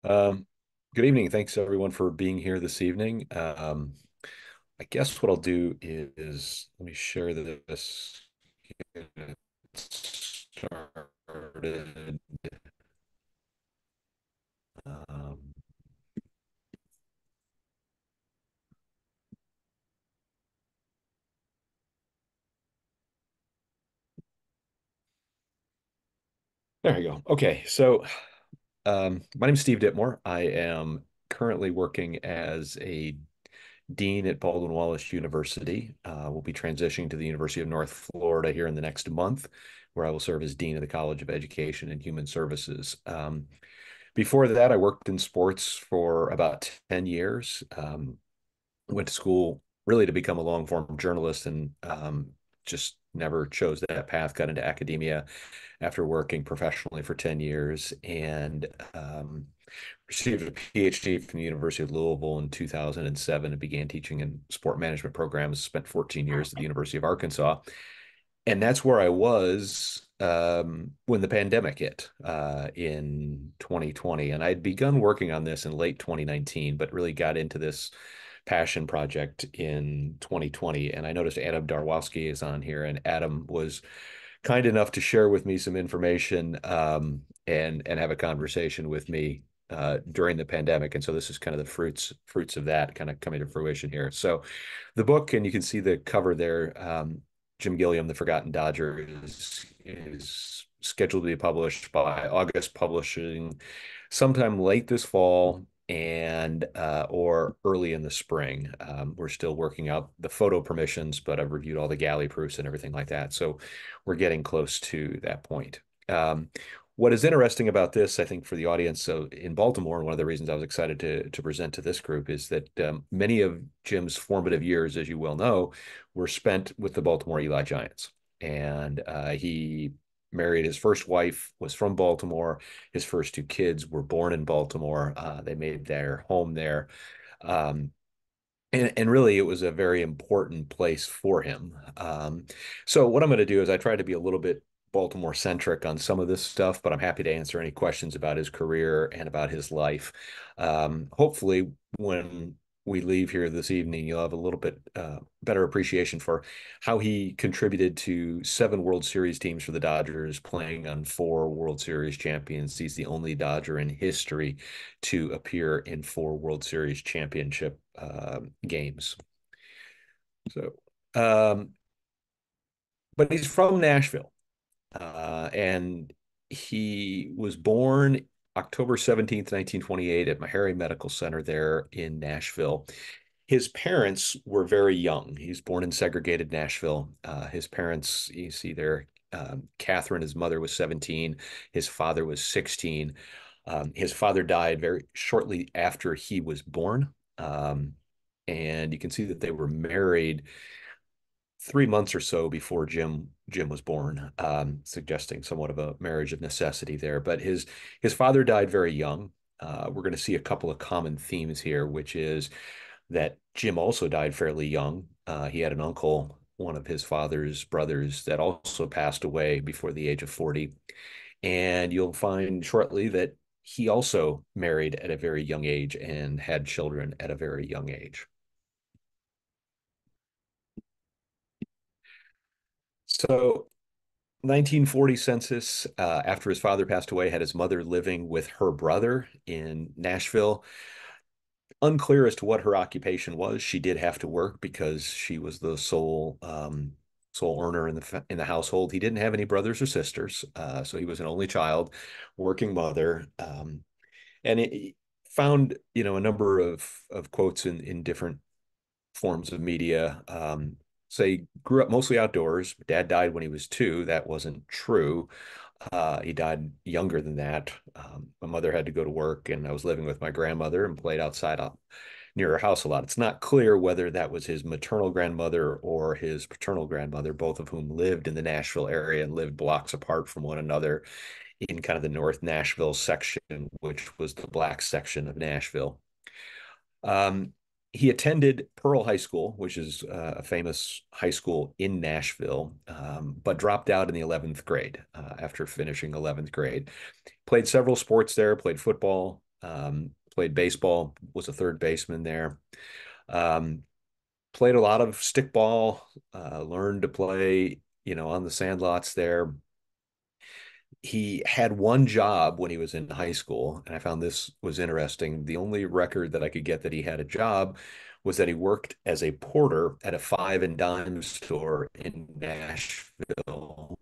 Um, Good evening. Thanks everyone for being here this evening. I guess what I'll do is let me share this. Get it started. Um, there you go. Okay, so my name is Steve Dittmore. I am currently working as a dean at Baldwin Wallace University. We'll be transitioning to the University of North Florida here in the next month, where I will serve as dean of the College of Education and Human Services. Before that, I worked in sports for about 10 years. Went to school really to become a long form journalist and just never chose that path, got into academia after working professionally for 10 years and received a PhD from the University of Louisville in 2007 and began teaching in sport management programs, spent 14 years at the University of Arkansas. And that's where I was when the pandemic hit in 2020. And I'd begun working on this in late 2019, but really got into this passion project in 2020. And I noticed Adam Darwowski is on here, and Adam was kind enough to share with me some information and have a conversation with me during the pandemic. And so this is kind of the fruits of that kind of coming to fruition here. So the book, and you can see the cover there. Jim Gilliam, The Forgotten Dodger, is scheduled to be published by August Publishing sometime late this fall and or early in the spring. We're still working out the photo permissions, but I've reviewed all the galley proofs and everything like that. So we're getting close to that point. What is interesting about this, I think, for the audience, so in Baltimore, and one of the reasons I was excited to present to this group is that many of Jim's formative years, as you well know, were spent with the Baltimore Eli Giants. And he married his first wife, was from Baltimore. His first two kids were born in Baltimore. They made their home there. Um, and really, it was a very important place for him. So what I'm going to do is I try to be a little bit Baltimore centric on some of this stuff, but I'm happy to answer any questions about his career and about his life. Hopefully, when we leave here this evening, you'll have a little bit better appreciation for how he contributed to seven World Series teams for the Dodgers, playing on four World Series champions. He's the only Dodger in history to appear in four World Series championship games. So, um, but he's from Nashville, and he was born October 17th, 1928, at Meharry Medical Center there in Nashville. His parents were very young. He's born in segregated Nashville. His parents, you see there, Catherine, his mother was 17. His father was 16. His father died very shortly after he was born. And you can see that they were married 3 months or so before Jim was born, suggesting somewhat of a marriage of necessity there. But his father died very young. We're going to see a couple of common themes here, which is that Jim also died fairly young. He had an uncle, one of his father's brothers, that also passed away before the age of 40. And you'll find shortly that he also married at a very young age and had children at a very young age. So 1940 census, after his father passed away, had his mother living with her brother in Nashville. Unclear as to what her occupation was. She did have to work because she was the sole earner in the household. He didn't have any brothers or sisters, so he was an only child, working mother, and it found a number of quotes in different forms of media. Say grew up mostly outdoors. Dad died when he was two. That wasn't true. He died younger than that. My mother had to go to work, and I was living with my grandmother and played outside up near her house a lot. It's not clear whether that was his maternal grandmother or his paternal grandmother, both of whom lived in the Nashville area and lived blocks apart from one another in kind of the North Nashville section, which was the black section of Nashville. Um, he attended Pearl High School, which is a famous high school in Nashville, but dropped out in the 11th grade after finishing 11th grade. Played several sports there, played football, Played baseball, was a third baseman there. Um, Played a lot of stickball, learned to play, on the sandlots there. He had one job when he was in high school, and I found this was interesting. The only record that I could get that he had a job was that he worked as a porter at a five and dime store in Nashville,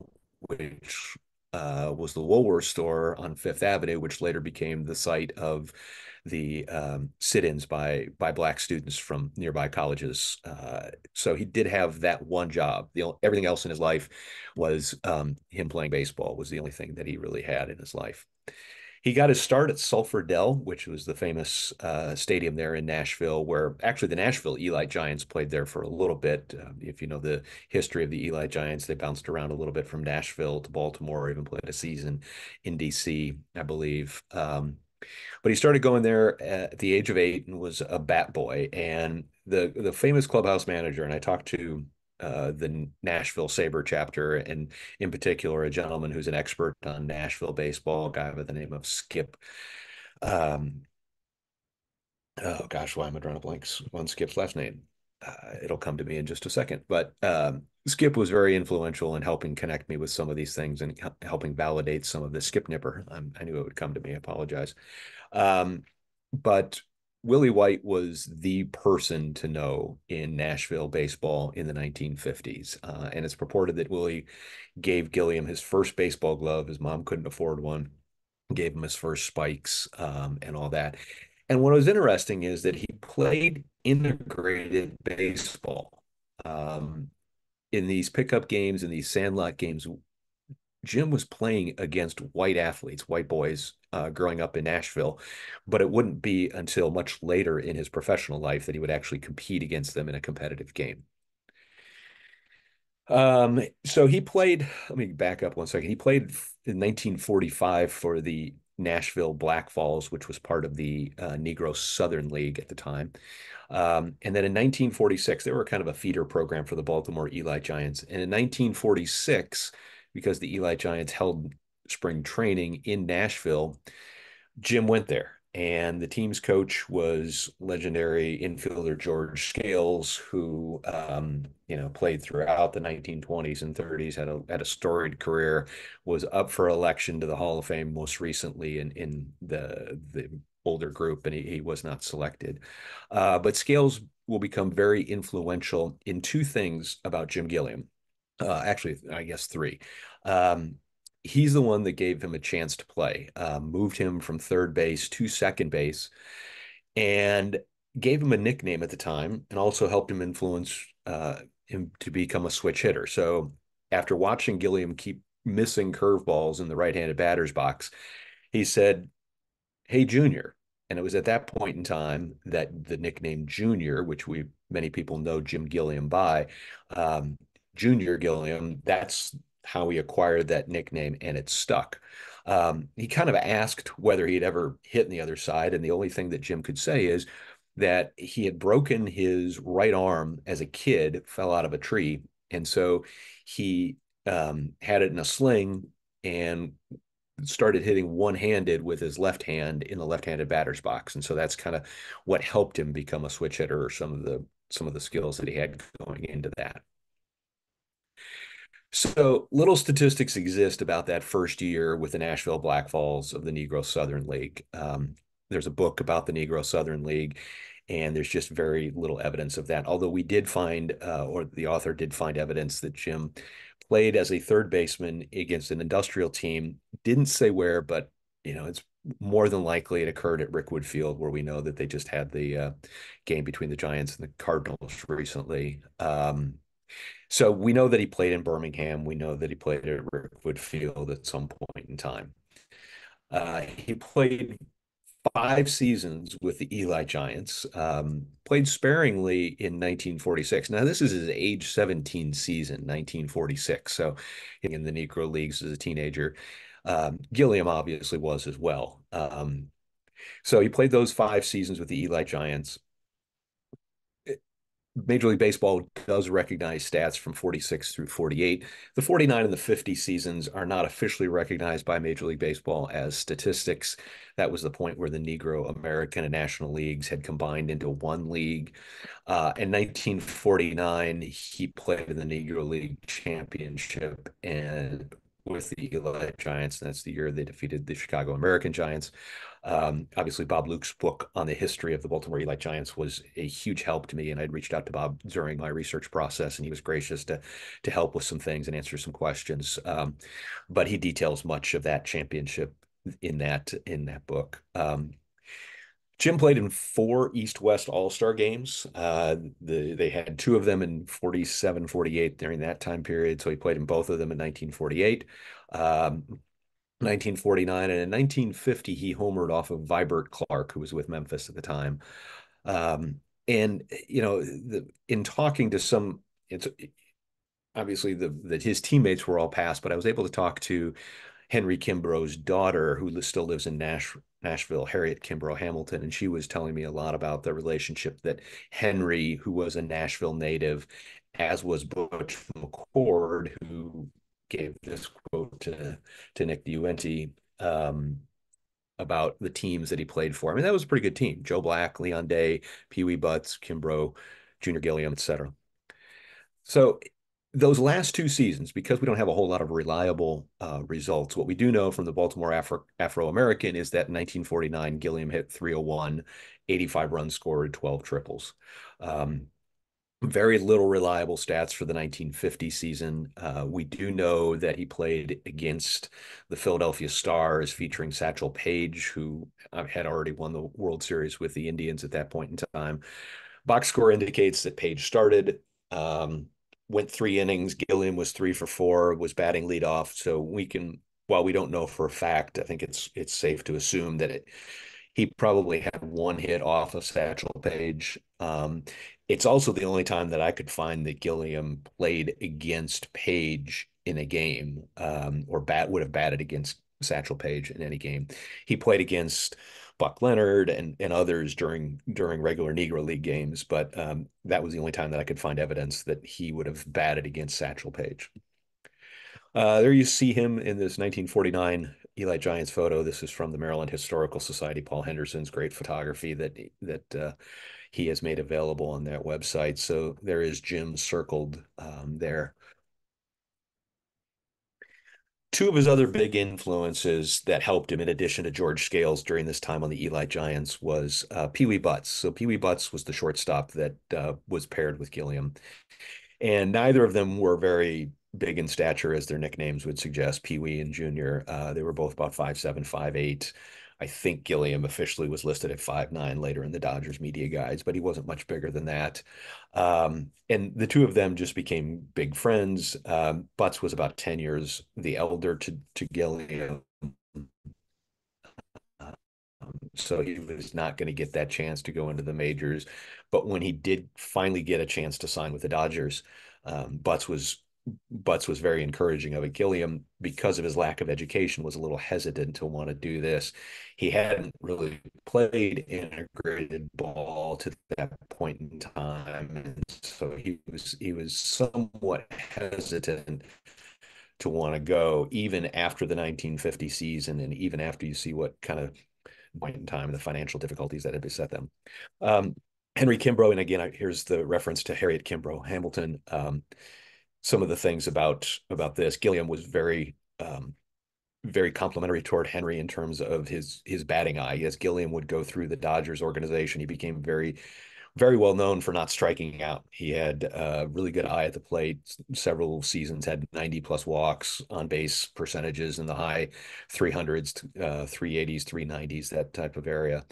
which was the Woolworth store on Fifth Avenue, which later became the site of the sit-ins by black students from nearby colleges. So he did have that one job. Everything else in his life was him playing baseball was the only thing that he really had in his life. He got his start at Sulphur Dell, which was the famous stadium there in Nashville, where actually the Nashville Eli Giants played there for a little bit. If you know the history of the Eli Giants, they bounced around a little bit from Nashville to Baltimore, even played a season in DC, I believe. But he started going there at the age of 8 and was a bat boy. And the famous clubhouse manager, and I talked to the Nashville SABR chapter, and in particular, a gentleman who's an expert on Nashville baseball, a guy by the name of Skip. Um, oh gosh, why am I drawing a blank on Skip's last name? It'll come to me in just a second. But Skip was very influential in helping connect me with some of these things and helping validate some of this. Skip Nipper. I knew it would come to me. I apologize. Um, but Willie White was the person to know in Nashville baseball in the 1950s. And it's purported that Willie gave Gilliam his first baseball glove. His mom couldn't afford one, gave him his first spikes and all that. And what was interesting is that he played integrated baseball in these pickup games, in these sandlot games. Jim was playing against white athletes, white boys, growing up in Nashville, but it wouldn't be until much later in his professional life that he would actually compete against them in a competitive game. So he played, let me back up one second. He played in 1945 for the Nashville Black Falls, which was part of the Negro Southern League at the time. And then in 1946, they were kind of a feeder program for the Baltimore Eli Giants. And in 1946, because the Eli Giants held spring training in Nashville, Jim went there. And the team's coach was legendary infielder George Scales, who played throughout the 1920s and 30s, had a storied career, was up for election to the Hall of Fame most recently in the older group, and he was not selected. But Scales will become very influential in two things about Jim Gilliam. Actually, I guess three. Um, he's the one that gave him a chance to play, moved him from third base to second base, and gave him a nickname at the time, and also helped him influence him to become a switch hitter. So after watching Gilliam keep missing curveballs in the right-handed batter's box, he said, "Hey, Junior." And it was at that point in time that the nickname Junior, which many people know Jim Gilliam by, um, Junior Gilliam, that's how he acquired that nickname, and it stuck. He kind of asked whether he'd ever hit in the other side, and the only thing that Jim could say is that he had broken his right arm as a kid, fell out of a tree, and so he had it in a sling and started hitting one-handed with his left hand in the left-handed batter's box, and so that's kind of what helped him become a switch hitter, or some of the skills that he had going into that. So little statistics exist about that first year with the Nashville Black Falls of the Negro Southern League. There's a book about the Negro Southern League, and there's just very little evidence of that. Although we did find, or the author did find evidence that Jim played as a third baseman against an industrial team. Didn't say where, but it's more than likely it occurred at Rickwood Field, where we know that they just had the game between the Giants and the Cardinals recently. So we know that he played in Birmingham. We know that he played at Rickwood Field at some point in time. He played 5 seasons with the Eli Giants, played sparingly in 1946. Now, this is his age 17 season, 1946. So in the Negro Leagues as a teenager. Gilliam obviously was as well. So he played those 5 seasons with the Eli Giants. Major League Baseball does recognize stats from 46 through 48. The 49 and the 50 seasons are not officially recognized by Major League Baseball as statistics. That was the point where the Negro American and National Leagues had combined into one league. In 1949, he played in the Negro League Championship and with the Eli Giants. And that's the year they defeated the Chicago American Giants. Obviously, Bob Luke's book on the history of the Baltimore Eli Giants was a huge help to me, and I'd reached out to Bob during my research process, and he was gracious to help with some things and answer some questions. But he details much of that championship in that book. Jim played in four East-West All-Star games. They had two of them in 47, 48 during that time period. So he played in both of them in 1948, 1949, and in 1950, he homered off of Vibert Clark, who was with Memphis at the time. And, in talking to some, it's obviously that his teammates were all passed, but I was able to talk to Henry Kimbrough's daughter, who still lives in Nashville, Harriet Kimbrough Hamilton, and she was telling me a lot about the relationship that Henry, who was a Nashville native, as was Butch McCord, who gave this quote to Nick Diuenti about the teams that he played for. I mean, that was a pretty good team. Joe Black, Leon Day, Pee Wee Butts, Kimbrough, Junior Gilliam, etc. So those last two seasons, because we don't have a whole lot of reliable results, what we do know from the Baltimore Afro-American is that in 1949, Gilliam hit 301, 85 runs scored, 12 triples. Very little reliable stats for the 1950 season. We do know that he played against the Philadelphia Stars featuring Satchel Paige, who had already won the World Series with the Indians at that point in time. Box score indicates that Paige started, went 3 innings. Gilliam was 3 for 4, was batting leadoff. So while we don't know for a fact, I think it's safe to assume that he probably had one hit off of Satchel Paige. It's also the only time that I could find that Gilliam played against Paige in a game, or would have batted against Satchel Paige in any game. He played against Buck Leonard and others during regular Negro League games, but that was the only time that I could find evidence that he would have batted against Satchel Paige. There you see him in this 1949 Eli Giants photo. This is from the Maryland Historical Society. Paul Henderson's great photography that he has made available on their website. So there is Jim circled there. Two of his other big influences that helped him, in addition to George Scales during this time on the Eli Giants, was Pee Wee Butts. So Pee Wee Butts was the shortstop that was paired with Gilliam. And neither of them were very big in stature, as their nicknames would suggest, Pee Wee and Junior. They were both about 5'7", 5'8". I think Gilliam officially was listed at 5'9" later in the Dodgers media guides, but he wasn't much bigger than that. And the two of them just became big friends. Butts was about 10 years the elder to Gilliam. So he was not going to get that chance to go into the majors. But when he did finally get a chance to sign with the Dodgers, Butts was very encouraging of it. Gilliam, because of his lack of education, was a little hesitant to want to do this. He hadn't really played integrated ball to that point in time, and so he was somewhat hesitant to want to go, even after the 1950 season, and even after you see what kind of point in time, the financial difficulties that had beset them. Henry Kimbrough, and again, here's the reference to Harriet Kimbrough Hamilton. Some of the things about this, Gilliam was very very complimentary toward Henry in terms of his batting eye. As Gilliam would go through the Dodgers organization, he became very well known for not striking out. He had a really good eye at the plate. Several seasons had 90 plus walks, on base percentages in the high 300s, 380s, 390s, that type of area.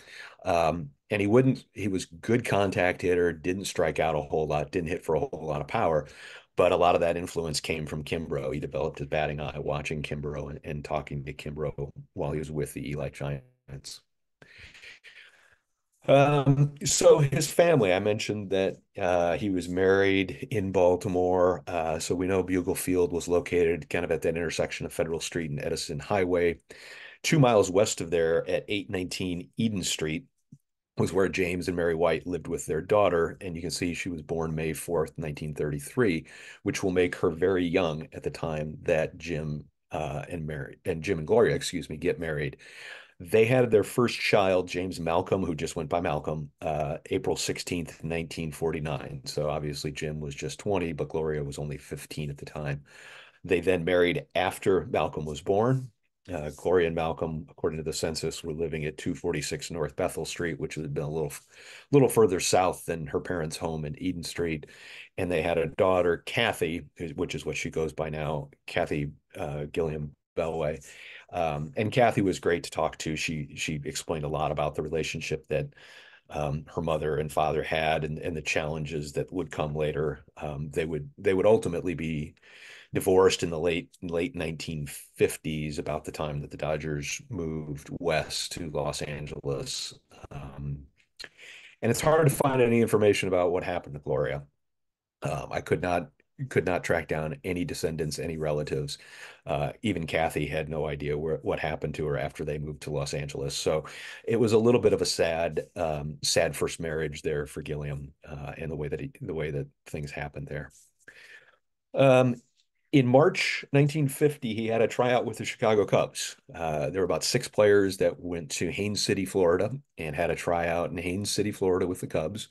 And he was good contact hitter, didn't strike out a whole lot, didn't hit for a whole lot of power. But a lot of that influence came from Kimbrough. He developed his batting eye watching Kimbrough and talking to Kimbrough while he was with the Eli Giants. So his family, I mentioned that he was married in Baltimore. So we know Bugle Field was located kind of at that intersection of Federal Street and Edison Highway, 2 miles west of there at 819 Eden Street. was where James and Mary White lived with their daughter. And you can see she was born May 4th, 1933, which will make her very young at the time that Jim and Gloria, excuse me, get married. They had their first child, James Malcolm, who just went by Malcolm, April 16th, 1949. So obviously Jim was just 20, but Gloria was only 15 at the time. They then married after Malcolm was born. Gloria and Malcolm, according to the census, were living at 246 North Bethel Street, which had been a little further south than her parents' home in Eden Street. And they had a daughter, Kathy, which is what she goes by now, Kathy Gilliam Bellway. And Kathy was great to talk to. She explained a lot about the relationship that her mother and father had, and the challenges that would come later. They would ultimately be divorced in the late 1950s, about the time that the Dodgers moved west to Los Angeles. Um, and it's hard to find any information about what happened to Gloria. I could not track down any descendants, any relatives. Even Kathy had no idea what happened to her after they moved to Los Angeles. So it was a little bit of a sad first marriage there for Gilliam, and the way that things happened there. Um, in March 1950, he had a tryout with the Chicago Cubs. There were about six players that went to Haines City, Florida, and had a tryout in Haines City, Florida with the Cubs.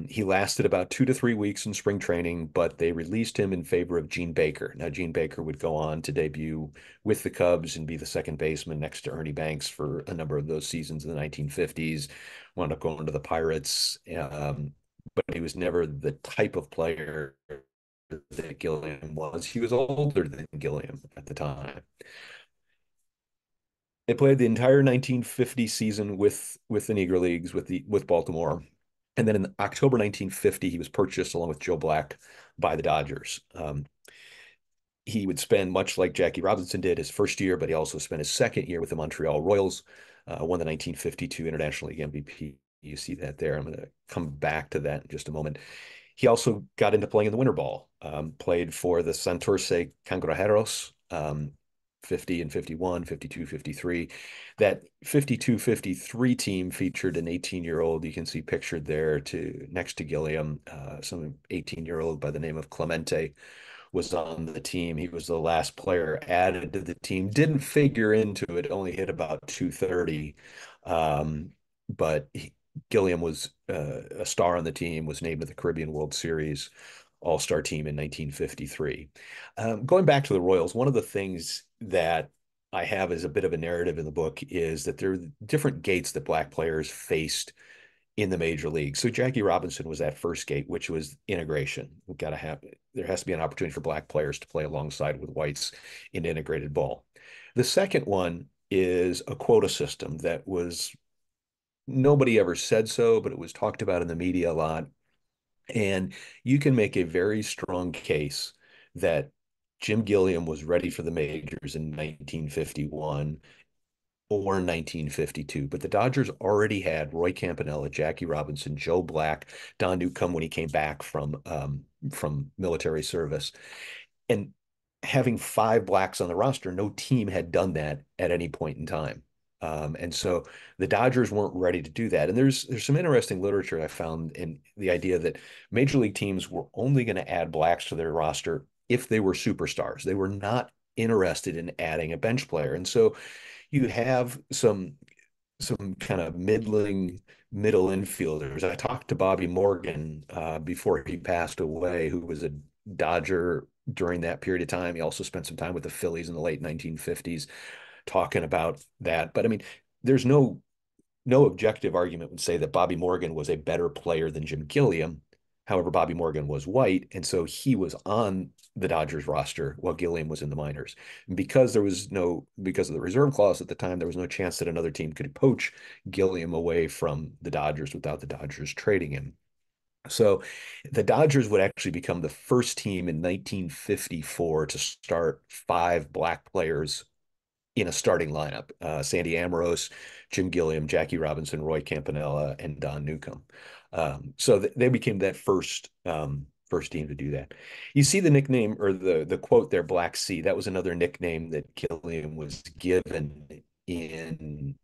He lasted about 2 to 3 weeks in spring training, but they released him in favor of Gene Baker. Now, Gene Baker would go on to debut with the Cubs and be the second baseman next to Ernie Banks for a number of those seasons in the 1950s. Wound up going to the Pirates, but he was never the type of player that Gilliam was. He was older than Gilliam at the time. They played the entire 1950 season with the Negro Leagues with Baltimore. And then in October 1950, he was purchased along with Joe Black by the Dodgers. He would spend, much like Jackie Robinson did, his first year, but he also spent his second year with the Montreal Royals, won the 1952 International League MVP. You see that there. I'm going to come back to that in just a moment. He also got into playing in the winter ball, played for the Santurce Cangrejeros, 50 and 51, 52, 53. That 52-53 team featured an 18-year-old, you can see pictured there next to Gilliam, some 18-year-old by the name of Clemente was on the team. He was the last player added to the team. Didn't figure into it, only hit about 230. But Gilliam was a star on the team, was named to the Caribbean World Series All-Star team in 1953. Going back to the Royals, one of the things that I have as a bit of a narrative in the book is that there are different gates that black players faced in the major leagues. So Jackie Robinson was that first gate, which was integration. We've got to have There has to be an opportunity for black players to play alongside with whites in integrated ball. The second one is a quota system that was nobody ever said so, but it was talked about in the media a lot. And you can make a very strong case that Jim Gilliam was ready for the majors in 1951 or 1952. But the Dodgers already had Roy Campanella, Jackie Robinson, Joe Black, Don Newcombe when he came back from military service. And having five blacks on the roster, no team had done that at any point in time. And so the Dodgers weren't ready to do that. And there's some interesting literature I found in the idea that major league teams were only going to add blacks to their roster if they were superstars. They were not interested in adding a bench player. And so you have some kind of middle infielders. I talked to Bobby Morgan before he passed away, who was a Dodger during that period of time. He also spent some time with the Phillies in the late 1950s talking about that. But I mean, there's no objective argument would say that Bobby Morgan was a better player than Jim Gilliam. However, Bobby Morgan was white, and so he was on the Dodgers roster while Gilliam was in the minors. And because of the reserve clause at the time, there was no chance that another team could poach Gilliam away from the Dodgers without the Dodgers trading him. So the Dodgers would actually become the first team in 1954 to start five black players in a starting lineup. Sandy Amorose, Jim Gilliam, Jackie Robinson, Roy Campanella, and Don Newcombe. So they became that first team to do that. You see the nickname or the quote there, Black Sea. That was another nickname that Gilliam was given in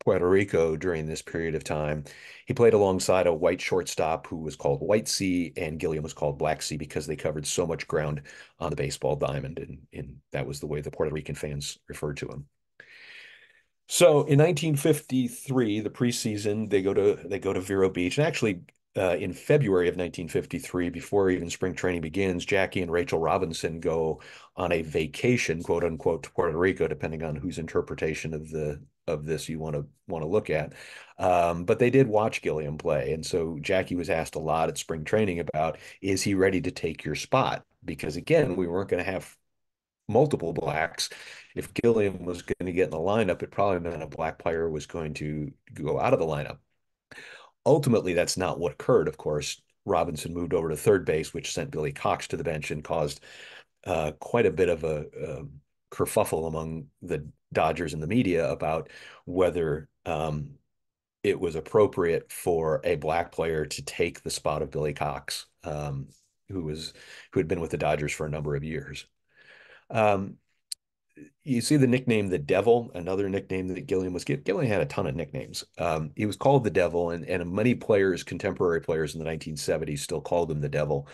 Puerto Rico during this period of time. He played alongside a white shortstop who was called White Sea, and Gilliam was called Black Sea because they covered so much ground on the baseball diamond, and that was the way the Puerto Rican fans referred to him. So in 1953, the preseason, they go to Vero Beach, and actually in February of 1953, before even spring training begins, Jackie and Rachel Robinson go on a vacation, quote unquote, to Puerto Rico, depending on whose interpretation of this you want to look at. But they did watch Gilliam play, and so Jackie was asked a lot at spring training about, is he ready to take your spot? Because again, we weren't going to have multiple blacks. If Gilliam was going to get in the lineup, it probably meant a black player was going to go out of the lineup. Ultimately, that's not what occurred, of course. Robinson moved over to third base, which sent Billy Cox to the bench and caused quite a bit of a kerfuffle among the Dodgers and the media about whether it was appropriate for a black player to take the spot of Billy Cox, who had been with the Dodgers for a number of years. Um, you see the nickname the Devil, another nickname that Gilliam was given. Gilliam had a ton of nicknames. He was called the Devil, and many players, contemporary players in the 1970s, still called him the Devil.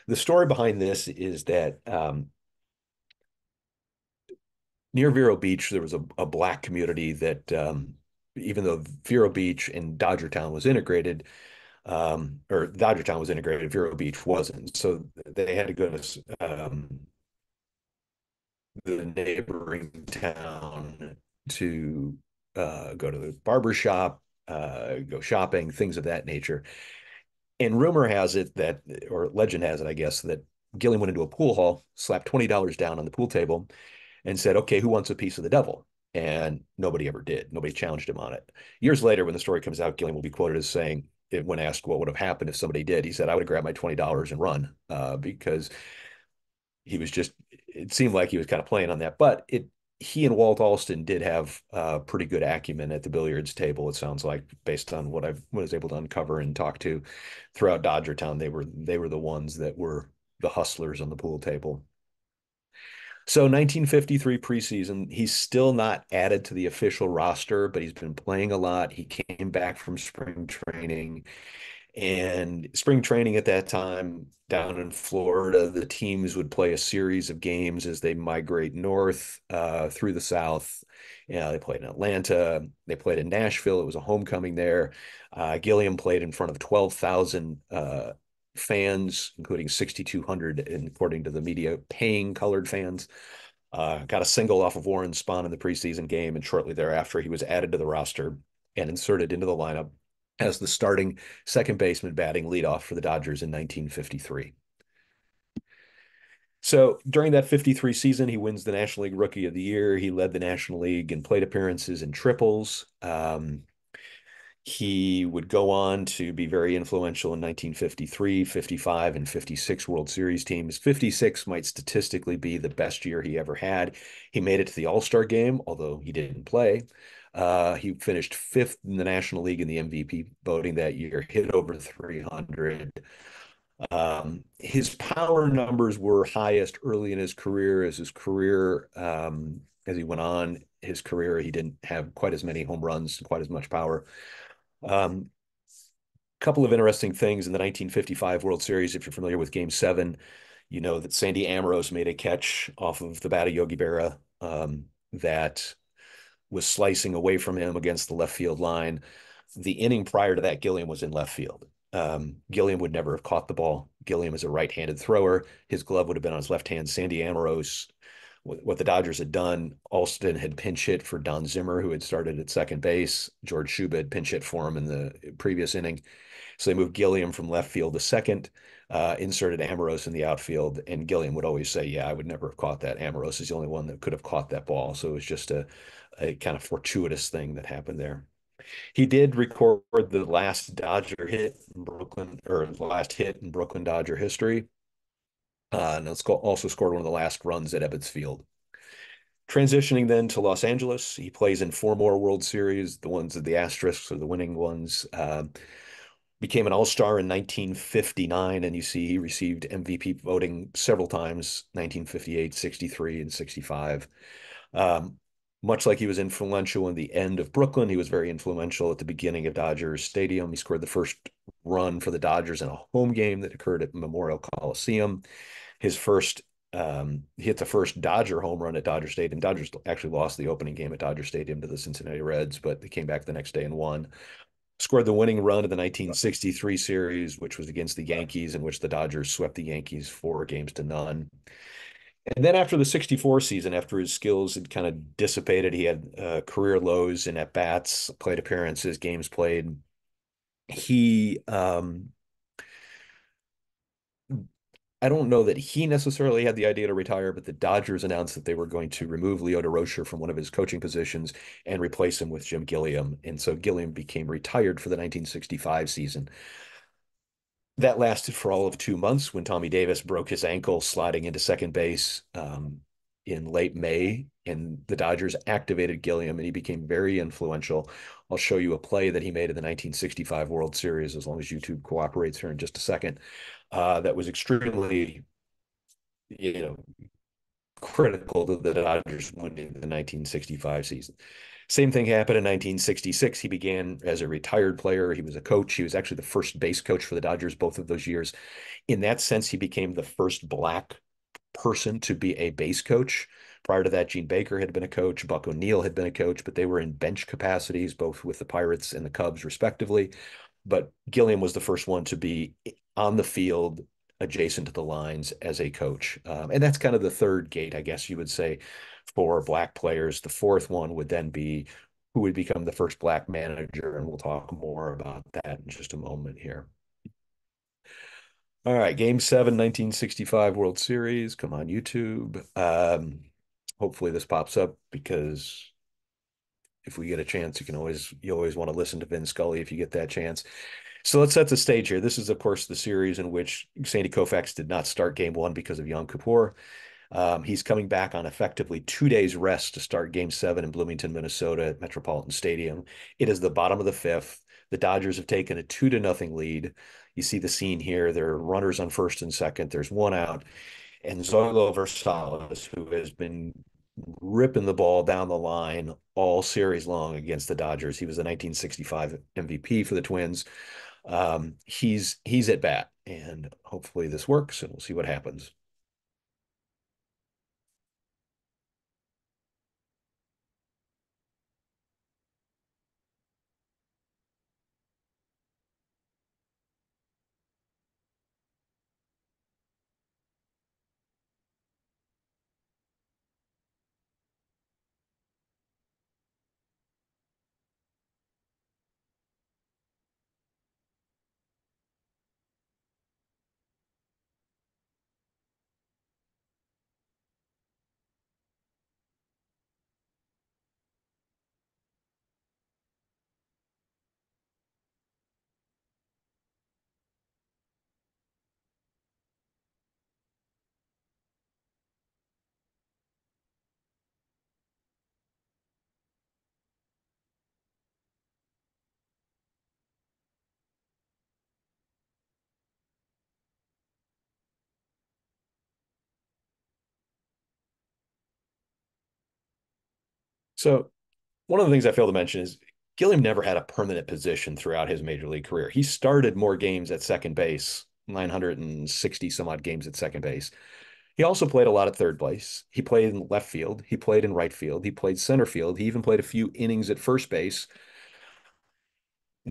The story behind this is that near Vero Beach, there was a black community that, even though Vero Beach and Dodgertown was integrated, or Dodgertown was integrated, Vero Beach wasn't. So they had to go to the neighboring town to go to the barber shop, go shopping, things of that nature. And rumor has it that, or legend has it, I guess, that Gilliam went into a pool hall, slapped $20 down on the pool table, and said, "Okay, who wants a piece of the devil?" And nobody ever did. Nobody challenged him on it. Years later, when the story comes out, Gilliam will be quoted as saying, when asked what would have happened if somebody did, he said, "I would have grabbed my $20 and run," because he was just, it seemed like he was kind of playing on that. But he and Walt Alston did have pretty good acumen at the billiards table, it sounds like, based on what I was able to uncover and talk to throughout Dodgertown. They were the ones that were the hustlers on the pool table. So 1953 preseason, he's still not added to the official roster, but he's been playing a lot. He came back from spring training. And spring training at that time down in Florida, the teams would play a series of games as they migrate north through the South. They played in Atlanta, they played in Nashville. It was a homecoming there. Gilliam played in front of 12,000 fans, including 6,200, according to the media, paying colored fans. Got a single off of Warren Spahn in the preseason game, and shortly thereafter, he was added to the roster and inserted into the lineup as the starting second baseman batting leadoff for the Dodgers in 1953. So during that 53 season, he wins the National League Rookie of the Year. He led the National League in plate appearances and triples. He would go on to be very influential in 1953, 55, and 56 World Series teams. 56 might statistically be the best year he ever had. He made it to the All-Star game, although he didn't play. He finished fifth in the National League in the MVP voting that year, hit over 300. His power numbers were highest early in his career. As he went on his career, he didn't have quite as many home runs, quite as much power. Um, Couple of interesting things in the 1955 World Series. If you're familiar with Game 7, you know that Sandy Amorose made a catch off of the bat of Yogi Berra that was slicing away from him against the left field line. The inning prior to that, Gilliam was in left field. Gilliam would never have caught the ball. Gilliam is a right-handed thrower. His glove would have been on his left hand. Sandy Amorose, what the Dodgers had done, Alston had pinch hit for Don Zimmer, who had started at second base. George Shuba had pinch hit for him in the previous inning. So they moved Gilliam from left field to second, inserted Amorose in the outfield, and Gilliam would always say, "Yeah, I would never have caught that. Amorose is the only one that could have caught that ball." So it was just a kind of fortuitous thing that happened there. He did record the last Dodger hit in Brooklyn, or the last hit in Brooklyn Dodger history. And also scored one of the last runs at Ebbets Field. Transitioning then to Los Angeles, he plays in four more World Series, the ones that the asterisks are the winning ones. Became an All-Star in 1959, and you see he received MVP voting several times, 1958, 63, and 65. Much like he was influential in the end of Brooklyn, he was very influential at the beginning of Dodgers Stadium. He scored the first run for the Dodgers in a home game that occurred at Memorial Coliseum. He hit the first Dodger home run at Dodger Stadium. Dodgers actually lost the opening game at Dodger Stadium to the Cincinnati Reds, but they came back the next day and won. Scored the winning run of the 1963 series, which was against the Yankees, in which the Dodgers swept the Yankees 4 games to none. And then after the 64 season, after his skills had kind of dissipated, he had career lows in at bats, plate appearances, games played. He, I don't know that he necessarily had the idea to retire, but the Dodgers announced that they were going to remove Leo DeRocher from one of his coaching positions and replace him with Jim Gilliam. And so Gilliam became retired for the 1965 season. That lasted for all of 2 months when Tommy Davis broke his ankle sliding into second base in late May, and the Dodgers activated Gilliam, and he became very influential. I'll show you a play that he made in the 1965 World Series, as long as YouTube cooperates here in just a second. That was extremely, you know, critical to the Dodgers winning the 1965 season. Same thing happened in 1966. He began as a retired player. He was a coach. He was actually the first base coach for the Dodgers both of those years. In that sense, he became the first Black person to be a base coach. Prior to that, Gene Baker had been a coach, Buck O'Neill had been a coach, but they were in bench capacities, both with the Pirates and the Cubs, respectively. But Gilliam was the first one to be on the field adjacent to the lines as a coach. And that's kind of the third gate, I guess you would say, for Black players. The fourth one would then be who would become the first Black manager. And we'll talk more about that in just a moment here. All right, Game 7, 1965 World Series. Come on, YouTube. Hopefully this pops up because if we get a chance, you always want to listen to Vin Scully if you get that chance. So let's set the stage here. This is, of course, the series in which Sandy Koufax did not start Game 1 because of Yom Kippur. He's coming back on effectively 2 days rest to start Game 7 in Bloomington, Minnesota at Metropolitan Stadium. It is the bottom of the fifth. The Dodgers have taken a 2-0 lead. You see the scene here. There are runners on first and second. There's one out. And Zoilo Versalles, who has been ripping the ball down the line all series long against the Dodgers. He was the 1965 MVP for the Twins. He's at bat, and hopefully this works, and we'll see what happens. So one of the things I failed to mention is Gilliam never had a permanent position throughout his major league career. He started more games at second base, 960 some odd games at second base. He also played a lot at third base. He played in left field. He played in right field. He played center field. He even played a few innings at first base.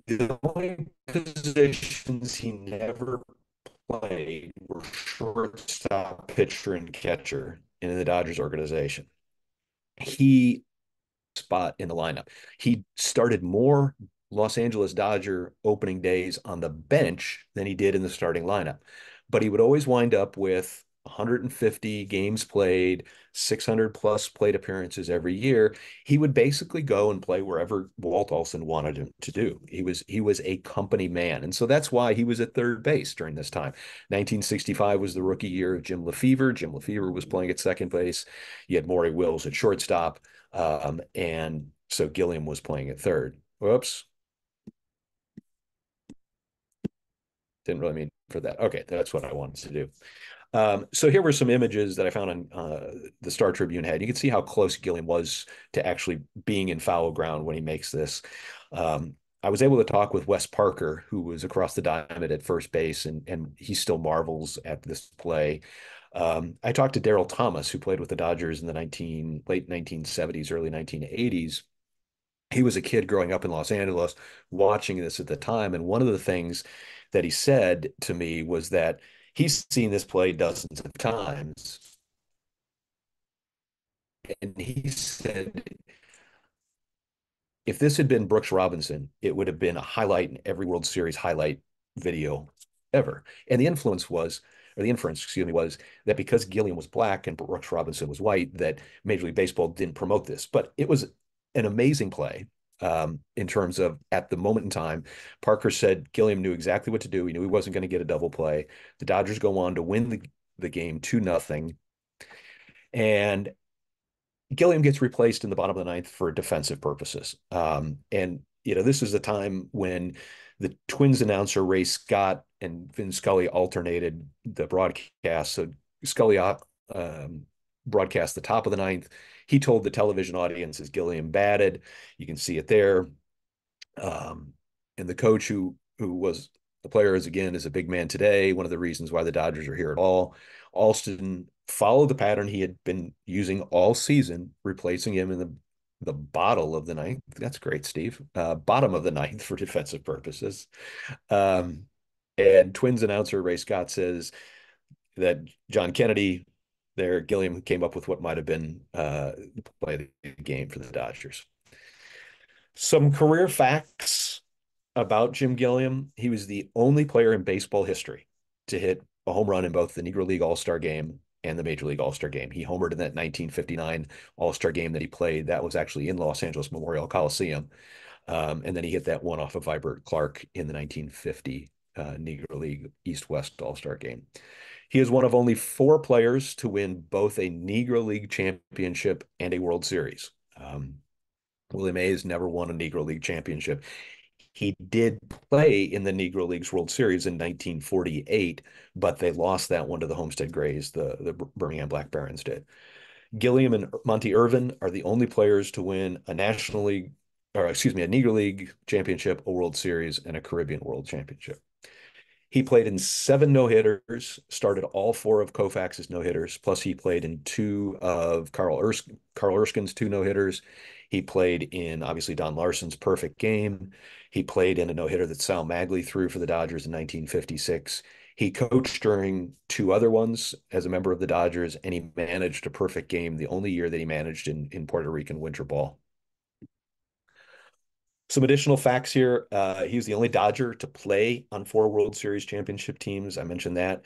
The only positions he never played were shortstop, pitcher, and catcher in the Dodgers organization. He spot in the lineup. He started more Los Angeles Dodger opening days on the bench than he did in the starting lineup. But he would always wind up with 150 games played, 600 plus plate appearances every year. He would basically go and play wherever Walt Olson wanted him to do. He was a company man. And so that's why he was at third base during this time. 1965 was the rookie year of Jim Lefevre. Jim Lefevre was playing at second base. You had Maury Wills at shortstop. And so Gilliam was playing at third. Whoops. Didn't really mean for that. Okay, that's what I wanted to do. So here were some images that I found on the Star Tribune had. You can see how close Gilliam was to actually being in foul ground when he makes this. Um, I was able to talk with Wes Parker, who was across the diamond at first base, and he still marvels at this play. I talked to Daryl Thomas, who played with the Dodgers in the late 1970s, early 1980s. He was a kid growing up in Los Angeles watching this at the time. And one of the things that he said to me was that he's seen this play dozens of times. And he said if this had been Brooks Robinson, it would have been a highlight in every World Series highlight video ever. And the inference, excuse me, was that because Gilliam was black and Brooks Robinson was white, that Major League Baseball didn't promote this. But it was an amazing play in terms of at the moment in time. Parker said Gilliam knew exactly what to do. He knew he wasn't going to get a double play. The Dodgers go on to win the game 2-0. And Gilliam gets replaced in the bottom of the ninth for defensive purposes. This is the time when the Twins announcer Ray Scott and Vin Scully alternated the broadcast. So Scully broadcast the top of the ninth. He told the television audience as Gilliam batted. You can see it there. And the coach who was the player is a big man today. One of the reasons why the Dodgers are here at all. Alston followed the pattern he had been using all season, replacing him in the bottom of the ninth. That's great, Steve. Bottom of the ninth for defensive purposes. Um, and Twins announcer Ray Scott says that John Kennedy, there, Gilliam came up with what might have been the play of the game for the Dodgers. Some career facts about Jim Gilliam. He was the only player in baseball history to hit a home run in both the Negro League All-Star game and the Major League All-Star game. He homered in that 1959 All-Star game that he played. That was actually in Los Angeles Memorial Coliseum. And then he hit that one off of Vibert Clark in the 1950 Negro League East-West All-Star game. He is one of only 4 players to win both a Negro League championship and a World Series. Willie Mays never won a Negro League championship. He did play in the Negro Leagues World Series in 1948, but they lost that one to the Homestead Grays, the Birmingham Black Barons did. Gilliam and Monty Irvin are the only players to win a National League, or excuse me, a Negro League championship, a World Series, and a Caribbean World Championship. He played in 7 no-hitters, started all 4 of Koufax's no-hitters, plus he played in 2 of Carl Erskine's 2 no-hitters. He played in, obviously, Don Larson's perfect game. He played in a no-hitter that Sal Magley threw for the Dodgers in 1956. He coached during 2 other ones as a member of the Dodgers, and he managed a perfect game the only year that he managed in Puerto Rican winter ball. Some additional facts here. He was the only Dodger to play on 4 World Series championship teams. I mentioned that.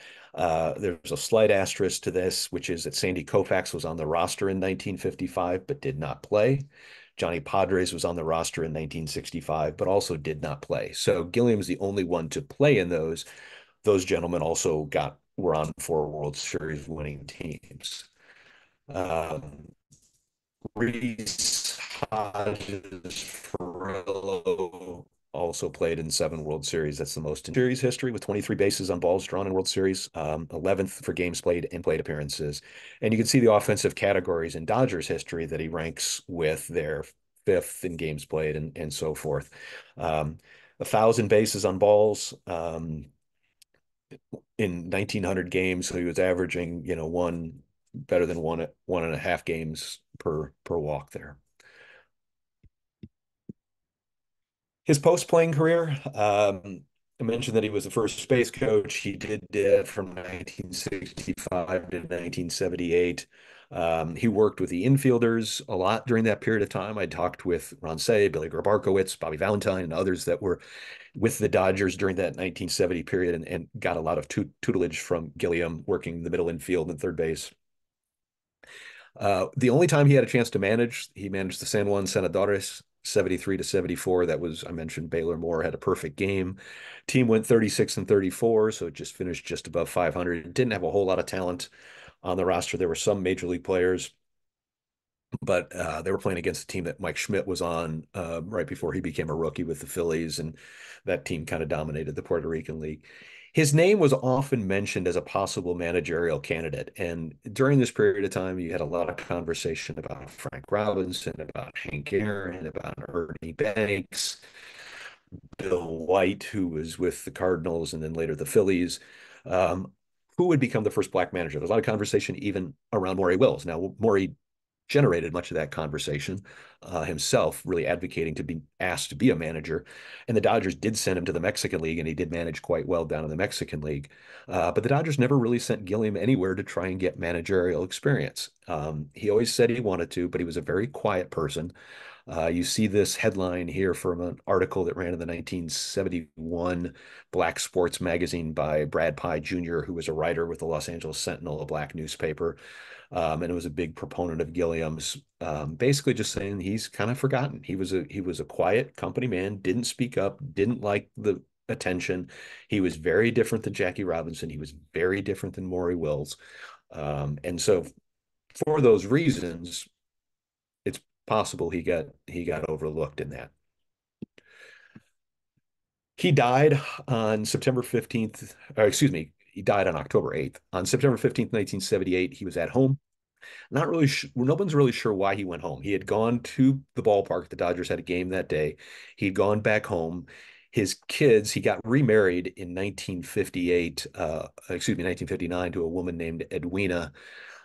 There's a slight asterisk to this, which is that Sandy Koufax was on the roster in 1955, but did not play. Johnny Padres was on the roster in 1965, but also did not play. So Gilliam's the only one to play in those. Those gentlemen also were on 4 World Series winning teams. Reese Hodges Ferrello also played in 7 World Series. That's the most in series history with 23 bases on balls drawn in World Series, 11th for games played and plate appearances. And you can see the offensive categories in Dodgers history that he ranks with their 5th in games played and so forth. 1,000 bases on balls in 1,900 games. So he was averaging, better than 1.5 games per walk there. His post-playing career, I mentioned that he was the first base coach. He did it from 1965 to 1978. He worked with the infielders a lot during that period of time. I talked with Ron Cey, Billy Grabarkowitz, Bobby Valentine, and others that were with the Dodgers during that 1970 period and got a lot of tutelage from Gilliam working the middle infield and third base. The only time he had a chance to manage, he managed the San Juan Senadores 73 to 74. That was, I mentioned, Baylor Moore had a perfect game. Team went 36 and 34, so it just finished just above 500. Didn't have a whole lot of talent on the roster. There were some major league players, but they were playing against a team that Mike Schmidt was on right before he became a rookie with the Phillies, and that team kind of dominated the Puerto Rican League. His name was often mentioned as a possible managerial candidate. And during this period of time, you had a lot of conversation about Frank Robinson, about Hank Aaron, about Ernie Banks, Bill White, who was with the Cardinals and then later the Phillies. Um, who would become the first black manager? There's a lot of conversation even around Maury Wills. Now, Maury generated much of that conversation himself, really advocating to be asked to be a manager. And the Dodgers did send him to the Mexican League, and he did manage quite well down in the Mexican League. But the Dodgers never really sent Gilliam anywhere to try and get managerial experience. He always said he wanted to, but he was a very quiet person. You see this headline here from an article that ran in the 1971 Black Sports magazine by Brad Pye Jr., who was a writer with the Los Angeles Sentinel, a black newspaper. And it was a big proponent of Gilliam's, basically just saying he's kind of forgotten. He was a quiet company man, didn't speak up, didn't like the attention. He was very different than Jackie Robinson. He was very different than Maury Wills. And so for those reasons, it's possible he got overlooked in that. He died on September 15th, or excuse me, he died on October 8th. On September 15th, 1978, he was at home. Not really sure, no one's really sure why he went home. He had gone to the ballpark. The Dodgers had a game that day. He'd gone back home. His kids, he got remarried in 1958, 1959 to a woman named Edwina.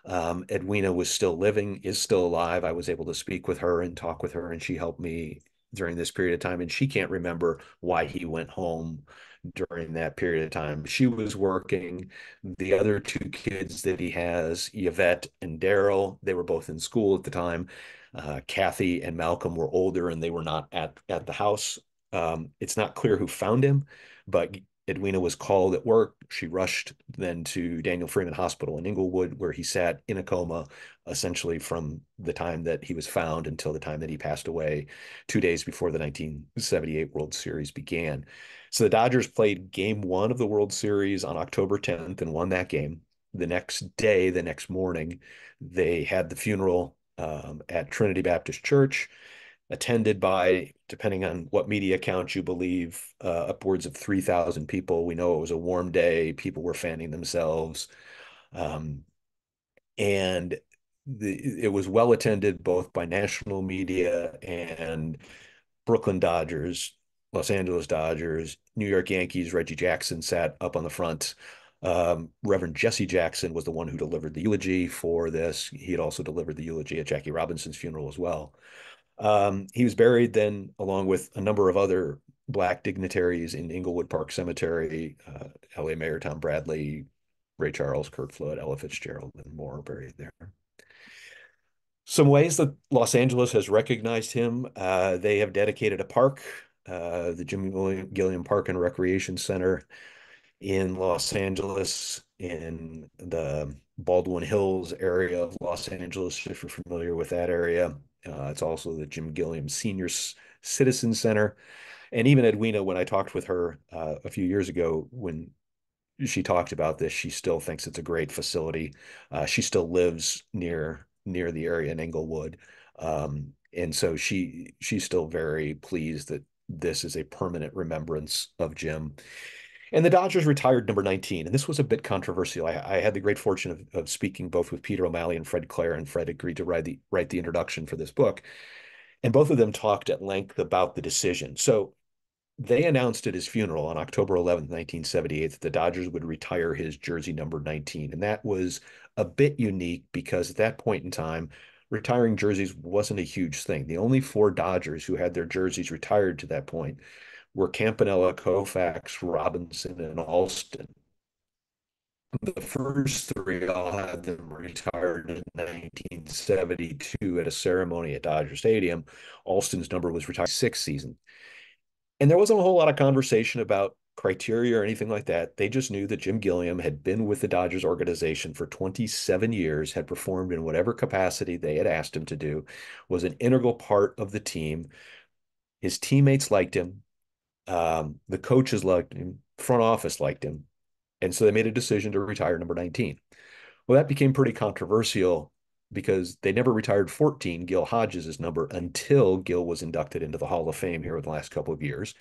Edwina was still living, is still alive. I was able to speak with her and talk with her, and she helped me during this period of time. And she can't remember why he went home during that period of time. She was working. The other two kids that he has, Yvette and Daryl, they were both in school at the time. Kathy and Malcolm were older and they were not at the house. It's not clear who found him, but Edwina was called at work. She rushed then to Daniel Freeman Hospital in Inglewood, where he sat in a coma essentially from the time that he was found until the time that he passed away 2 days before the 1978 World Series began. So the Dodgers played game one of the World Series on October 10th and won that game. The next day, the next morning, they had the funeral at Trinity Baptist Church, attended by, depending on what media account you believe, upwards of 3,000 people. We know it was a warm day. People were fanning themselves. Um, and it was well attended both by national media and Brooklyn Dodgers, Los Angeles Dodgers, New York Yankees. Reggie Jackson sat up on the front. Reverend Jesse Jackson was the one who delivered the eulogy for this. He had also delivered the eulogy at Jackie Robinson's funeral as well. He was buried then, along with a number of other Black dignitaries in Inglewood Park Cemetery. LA Mayor Tom Bradley, Ray Charles, Kurt Flood, Ella Fitzgerald, and more are buried there. Some ways that Los Angeles has recognized him, they have dedicated a park, the Gilliam Park and Recreation Center in Los Angeles, in the Baldwin Hills area of Los Angeles, if you're familiar with that area. It's also the Jim Gilliam Senior Citizen Center. And even Edwina, when I talked with her a few years ago, when she talked about this, she still thinks it's a great facility. She still lives near the area in Inglewood. And so she's still very pleased that this is a permanent remembrance of Jim. And the Dodgers retired number 19. And this was a bit controversial. I had the great fortune of speaking both with Peter O'Malley and Fred Clare, and Fred agreed to write the introduction for this book. And both of them talked at length about the decision. So they announced at his funeral on October 11th, 1978, that the Dodgers would retire his jersey number 19. And that was a bit unique because at that point in time, retiring jerseys wasn't a huge thing. The only four Dodgers who had their jerseys retired to that point were Campanella, Koufax, Robinson, and Alston. The first three all had them retired in 1972 at a ceremony at Dodger Stadium. Alston's number was retired sixth season. And there wasn't a whole lot of conversation about criteria or anything like that. They just knew that Jim Gilliam had been with the Dodgers organization for 27 years, had performed in whatever capacity they had asked him to do, was an integral part of the team. His teammates liked him. The coaches liked him. Front office liked him. And so they made a decision to retire number 19. Well, that became pretty controversial because they never retired 14, Gil Hodges' number, until Gil was inducted into the Hall of Fame here in the last couple of years.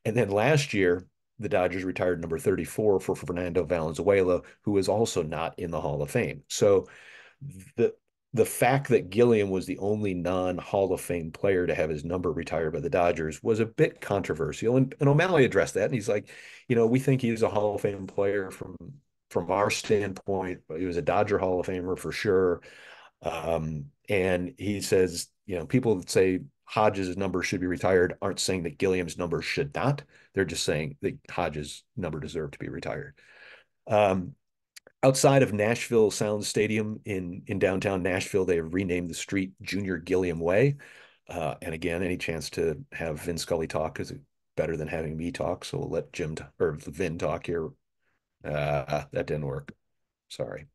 And then last year, the Dodgers retired number 34 for Fernando Valenzuela, who was also not in the Hall of Fame. So the the fact that Gilliam was the only non-Hall of Fame player to have his number retired by the Dodgers was a bit controversial. And O'Malley addressed that, and he's like, we think he's a Hall of Fame player from our standpoint, but he was a Dodger Hall of Famer for sure. And he says, people that say Hodges' number should be retired aren't saying that Gilliam's number should not. They're just saying that Hodges' number deserved to be retired. Um, Outside of Nashville Sound Stadium in downtown Nashville, they have renamed the street Junior Gilliam Way. And again, any chance to have Vin Scully talk is better than having me talk. So we'll let or Vin talk here. That didn't work. Sorry.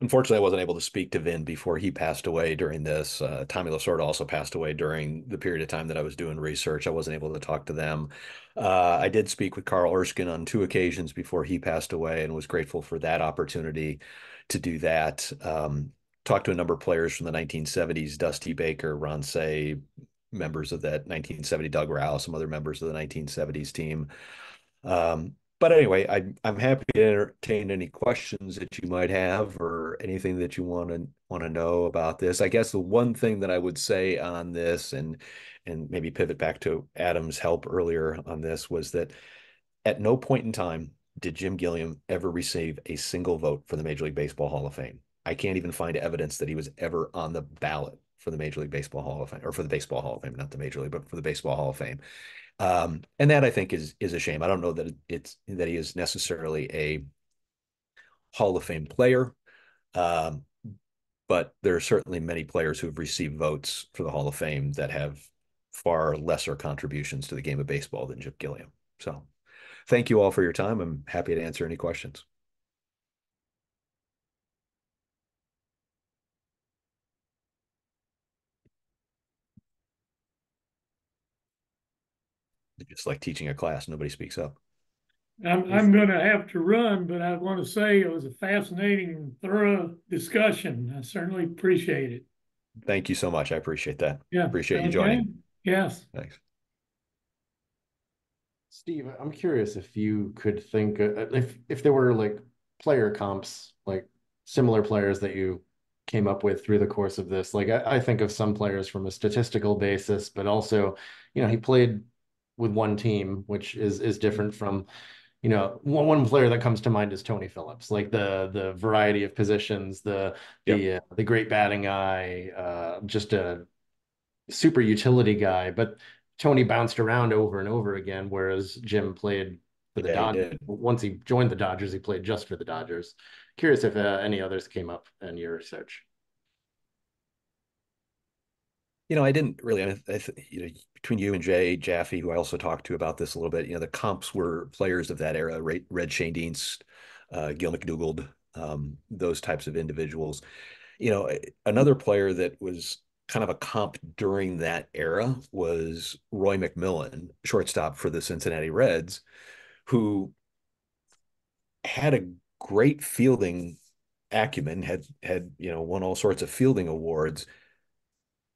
Unfortunately, I wasn't able to speak to Vin before he passed away during this. Tommy Lasorda also passed away during the period of time that I was doing research. I wasn't able to talk to them. I did speak with Carl Erskine on two occasions before he passed away and was grateful for that opportunity to do that. Talked to a number of players from the 1970s, Dusty Baker, Ron Say, members of that 1970 Doug Rao, some other members of the 1970s team. But anyway, I'm happy to entertain any questions that you might have or anything that you want to know about this. I guess the one thing that I would say on this and maybe pivot back to Adam's help earlier on this was that at no point in time did Jim Gilliam ever receive a single vote for the Major League Baseball Hall of Fame. I can't even find evidence that he was ever on the ballot for the Major League Baseball Hall of Fame or for the Baseball Hall of Fame, not the Major League, but for the Baseball Hall of Fame. And that I think is a shame. I don't know that that he is necessarily a Hall of Fame player, um, but there are certainly many players who have received votes for the Hall of Fame that have far lesser contributions to the game of baseball than Jim Gilliam. So thank you all for your time. I'm happy to answer any questions. Just like teaching a class, nobody speaks up. I'm going to have to run, but I want to say it was a fascinating, thorough discussion. I certainly appreciate it. Thank you so much. I appreciate that. Yeah. Appreciate you Okay. joining. Yes. Thanks. Steve, I'm curious if you could think if there were like player comps, like similar players that you came up with through the course of this. Like I think of some players from a statistical basis, but also, he played with one team, which is different from, one player that comes to mind is Tony Phillips. Like the variety of positions, Yep. the great batting eye, just a super utility guy, but Tony bounced around over and over again, whereas Jim played for the Yeah, he Dodgers. did. Once he joined the Dodgers, he played just for the Dodgers. Curious if any others came up in your research. I didn't really, between you and Jay Jaffe, who I also talked to about this a little bit, the comps were players of that era, Red Shane Dienst, Gil McDougald, those types of individuals. You know, another player that was kind of a comp during that era was Roy McMillan, shortstop for the Cincinnati Reds, who had a great fielding acumen, had won all sorts of fielding awards.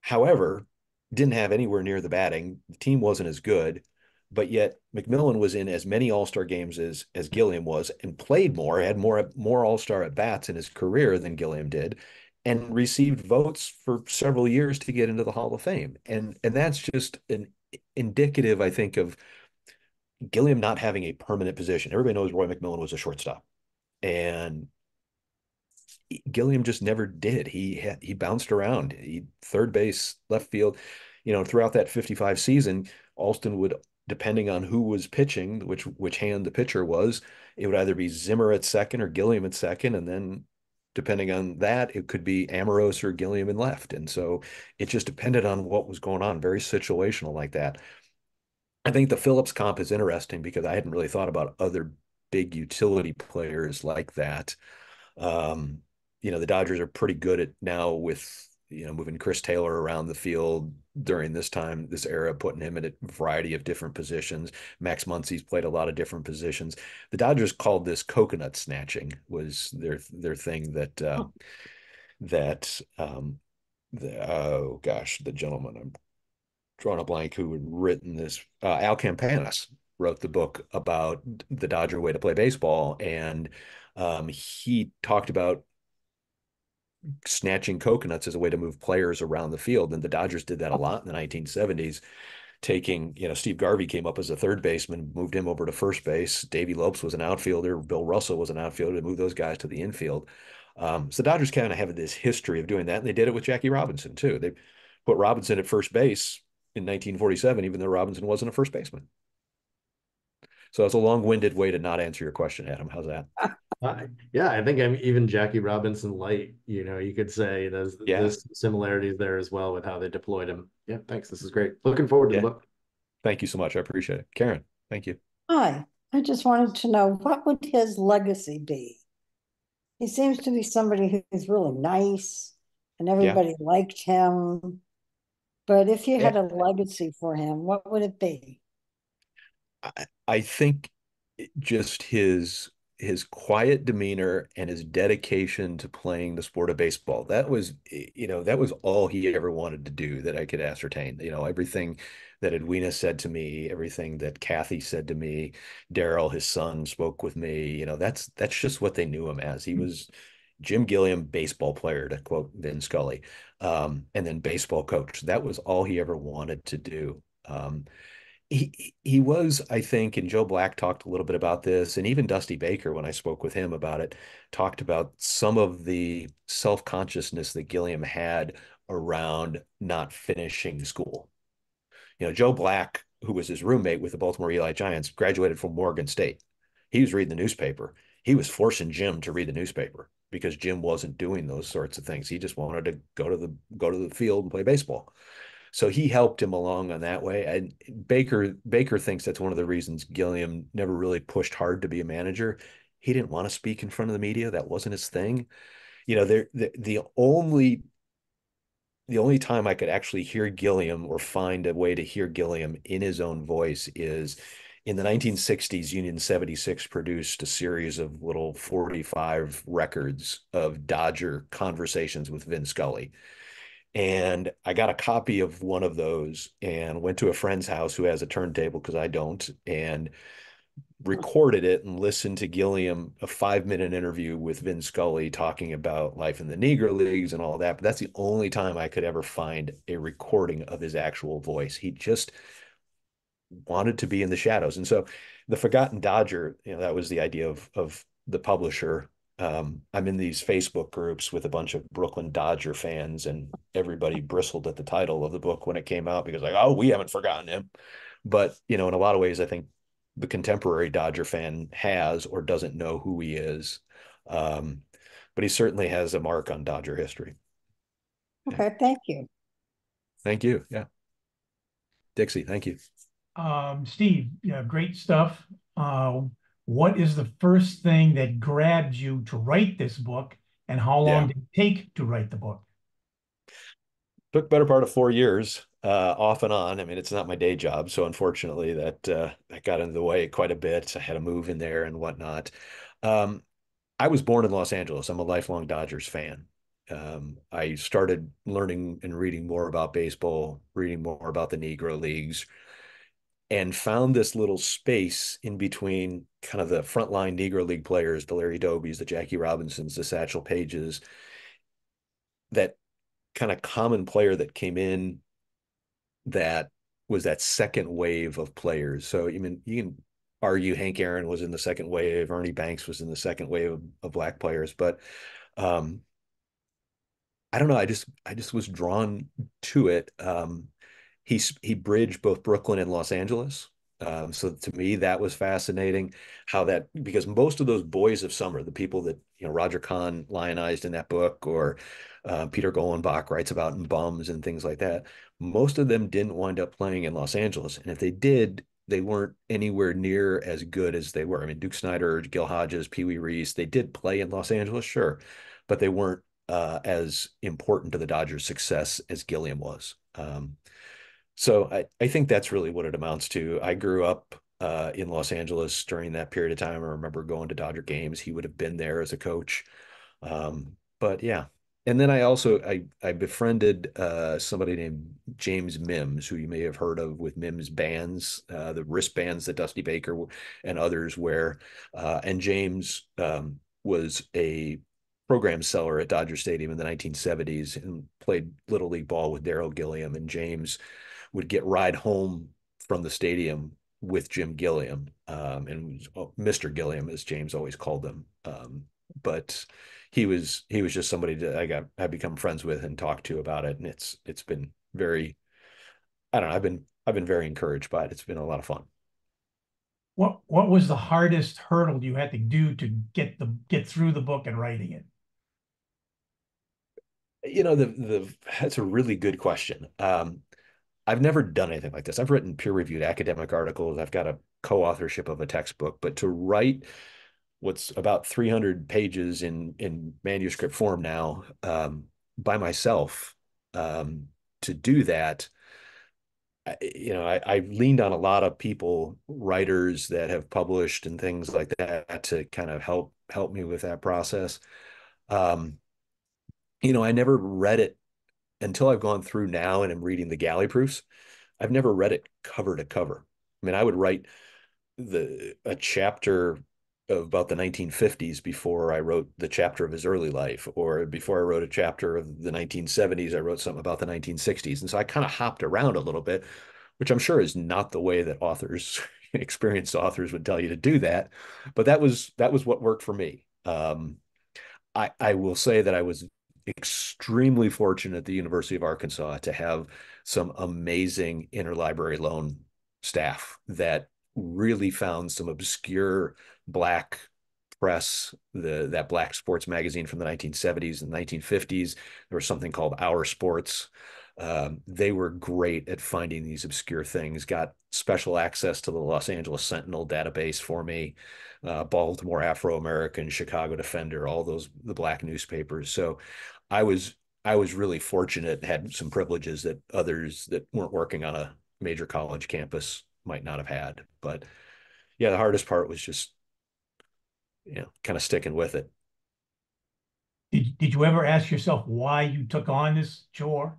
However, didn't have anywhere near the batting. The team wasn't as good, but yet McMillan was in as many All-Star games as Gilliam was, and played more, had more All-Star at bats in his career than Gilliam did, and received votes for several years to get into the Hall of Fame. And that's just an indicative, I think, of Gilliam not having a permanent position. Everybody knows Roy McMillan was a shortstop, and Gilliam just never did. He bounced around. He third base, left field. Throughout that 55 season, Alston would, depending on who was pitching, which hand the pitcher was, it would either be Zimmer at second or Gilliam at second, and then depending on that, it could be Amoros or Gilliam in left. And so it just depended on what was going on. Very situational like that. I think the Phillips comp is interesting because I hadn't really thought about other big utility players like that. Um, the Dodgers are pretty good at now with, moving Chris Taylor around the field during this era, putting him in a variety of different positions. Max Muncy's played a lot of different positions. The Dodgers called this coconut snatching, was their thing oh gosh, the gentleman, I'm drawing a blank, who had written this, Al Campanis wrote the book about the Dodger way to play baseball. And he talked about snatching coconuts as a way to move players around the field. And the Dodgers did that a lot in the 1970s, taking, Steve Garvey came up as a third baseman, moved him over to first base. Davey Lopes was an outfielder. Bill Russell was an outfielder, to move those guys to the infield. So the Dodgers kind of have this history of doing that. And they did it with Jackie Robinson too. They put Robinson at first base in 1947, even though Robinson wasn't a first baseman. So it's a long-winded way to not answer your question, Adam. How's that? Yeah, I think I'm even Jackie Robinson light. You could say Yeah. there's similarities there as well with how they deployed him. Yeah, thanks. This is great. Looking forward to the Yeah. book. Thank you so much. I appreciate it. Karen, thank you. Hi, I just wanted to know what would his legacy be? He seems to be somebody who's really nice and Yeah. everybody liked him. But if you Eh, had a legacy for him, what would it be? I think just his quiet demeanor and his dedication to playing the sport of baseball. That was all he ever wanted to do, that I could ascertain. Everything that Edwina said to me, everything that Kathy said to me, Daryl, his son, spoke with me. That's just what they knew him as. He was Jim Gilliam, baseball player, to quote Vin Scully, and then baseball coach. That was all he ever wanted to do. He was, I think, and Joe Black talked a little bit about this, and even Dusty Baker, when I spoke with him about it, talked about some of the self-consciousness that Gilliam had around not finishing school. Joe Black, who was his roommate with the Baltimore Eli Giants, graduated from Morgan State. He was reading the newspaper. He was forcing Jim to read the newspaper because Jim wasn't doing those sorts of things. He just wanted to go to the field and play baseball. So he helped him along on that way. And Baker thinks that's one of the reasons Gilliam never really pushed hard to be a manager. He didn't want to speak in front of the media. That wasn't his thing. The only time I could actually hear Gilliam, or find a way to hear Gilliam in his own voice, is in the 1960s. Union 76 produced a series of little 45 records of Dodger conversations with Vin Scully. And I got a copy of one of those and went to a friend's house who has a turntable, because I don't, and recorded it and listened to Gilliam, a 5-minute interview with Vin Scully, talking about life in the Negro Leagues and all that. But that's the only time I could ever find a recording of his actual voice. He just wanted to be in the shadows. And so the Forgotten Dodger, that was the idea of the publisher. I'm in these Facebook groups with a bunch of Brooklyn Dodger fans, and everybody bristled at the title of the book when it came out, because, like, oh, we haven't forgotten him. But, in a lot of ways, I think the contemporary Dodger fan has, or doesn't know who he is. But he certainly has a mark on Dodger history. Yeah. Okay, thank you. Thank you. Yeah. Dixie, thank you. Steve, yeah, great stuff. What is the first thing that grabbed you to write this book, And how long Yeah. did it take to write the book? Took better part of 4 years, off and on. I mean, it's not my day job, so unfortunately that got in the way quite a bit. I had to move in there and whatnot. Um, I was born in Los Angeles. I'm a lifelong Dodgers fan. I started learning and reading more about baseball, reading more about the Negro Leagues, and found this little space in between kind of the frontline Negro League players, the Larry Dobies, the Jackie Robinsons, the Satchel Pages, that kind of common player that came in that was that second wave of players. So I mean, you can argue Hank Aaron was in the second wave, Ernie Banks was in the second wave of black players, but um, I don't know. I just was drawn to it. He bridged both Brooklyn and Los Angeles. So to me, that was fascinating. How that because most of those boys of summer, the people that Roger Kahn lionized in that book, or Peter Golenbach writes about in Bums and things like that, most of them didn't wind up playing in Los Angeles, and if they did, they weren't anywhere near as good as they were. I mean, Duke Snider, Gil Hodges, Pee Wee Reese, they did play in Los Angeles, sure, but they weren't as important to the Dodgers' success as Gilliam was. So I think that's really what it amounts to. I grew up in Los Angeles during that period of time. I remember going to Dodger games. He would have been there as a coach. But yeah. And then I befriended somebody named James Mims, who you may have heard of with Mims bands, the wristbands that Dusty Baker and others wear. And James was a program seller at Dodger Stadium in the 1970s and played Little League ball with Darryl Gilliam. And James would get ride home from the stadium with Jim Gilliam, and Mr. Gilliam, as James always called him. But he was just somebody that I become friends with and talked to about it, and it's been very, I don't know, I've been very encouraged by it. It's been a lot of fun. What was the hardest hurdle you had to do to get through the book and writing it? The That's a really good question. I've never done anything like this. I've written peer-reviewed academic articles. I've got a co-authorship of a textbook, but to write what's about 300 pages in manuscript form now, by myself, to do that, I leaned on a lot of people, writers that have published and things like that, to kind of help me with that process. Um, I never read it until I've gone through now and I'm reading the galley proofs. I've never read it cover to cover. I mean, I would write a chapter of about the 1950s before I wrote the chapter of his early life, or before I wrote a chapter of the 1970s, I wrote something about the 1960s. And so I kind of hopped around a little bit, which I'm sure is not the way that authors, experienced authors, would tell you to do that. But that was what worked for me. I will say that I was extremely fortunate at the University of Arkansas to have some amazing interlibrary loan staff that really found some obscure black press, that black sports magazine from the 1970s and 1950s. There was something called Our Sports. They were great at finding these obscure things, got special access to the Los Angeles Sentinel database for me, Baltimore Afro-American, Chicago Defender, all the black newspapers. So I was I was really fortunate, had some privileges that others that weren't working on a major college campus might not have had. But yeah, the hardest part was just, kind of sticking with it. Did you ever ask yourself why you took on this chore?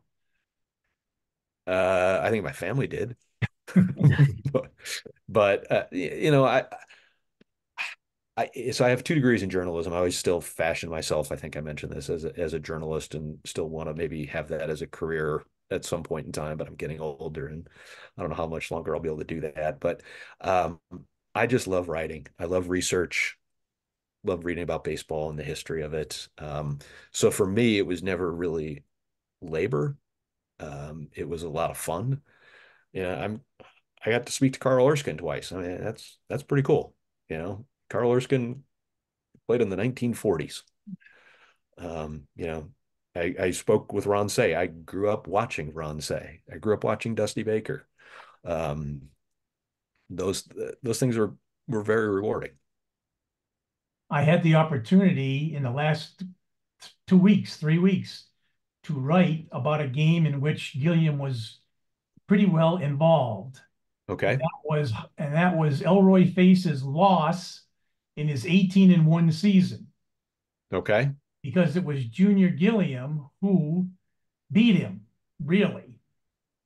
I think my family did, but, so I have 2 degrees in journalism. I always still fashion myself. I think I mentioned this as a journalist, and still want to maybe have that as a career at some point in time. But I'm getting older, and I don't know how much longer I'll be able to do that. But um, I just love writing. I love research. Love reading about baseball and the history of it. So for me, it was never really labor. It was a lot of fun. I got to speak to Carl Erskine twice. I mean, that's pretty cool. Carl Erskine played in the 1940s. Um, you know, I spoke with Ron Say. I grew up watching Ron Say. I grew up watching Dusty Baker. Um, those things were very rewarding. I had the opportunity in the last 2 weeks, 3 weeks to write about a game in which Gilliam was pretty well involved. And Okay. that was Elroy Face's loss in his 18-1 season, Okay. because it was Junior Gilliam who beat him, really.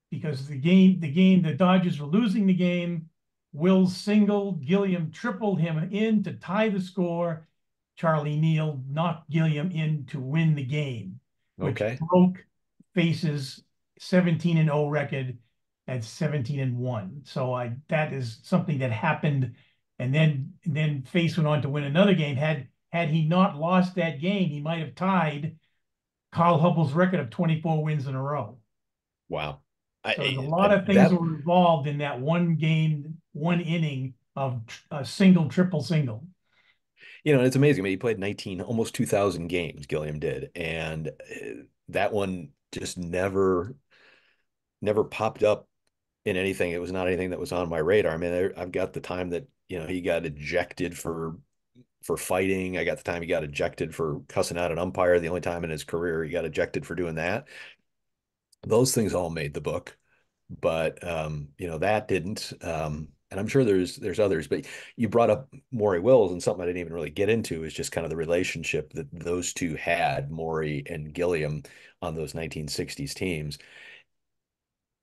Because the Dodgers were losing the game. Wills singled, Gilliam tripled him in to tie the score. Charlie Neal knocked Gilliam in to win the game, which Okay. broke Face's 17-0 record at 17-1. So that is something that happened, and then Face went on to win another game. Had he not lost that game, he might have tied Carl Hubbell's record of 24 wins in a row. Wow. So there's a lot of things that That, were involved in that one game, one inning of a single, triple, single. it's amazing. I mean, he played 19, almost 2,000 games, Gilliam did. And that one just never popped up in anything. It was not anything that was on my radar. I mean, I've got the time that, he got ejected for fighting. I got the time he got ejected for cussing out an umpire. The only time in his career he got ejected for doing that. Those things all made the book, but that didn't. And I'm sure there's others, but you brought up Maury Wills, and something I didn't even really get into is just kind of the relationship that those two had, Maury and Gilliam, on those 1960s teams.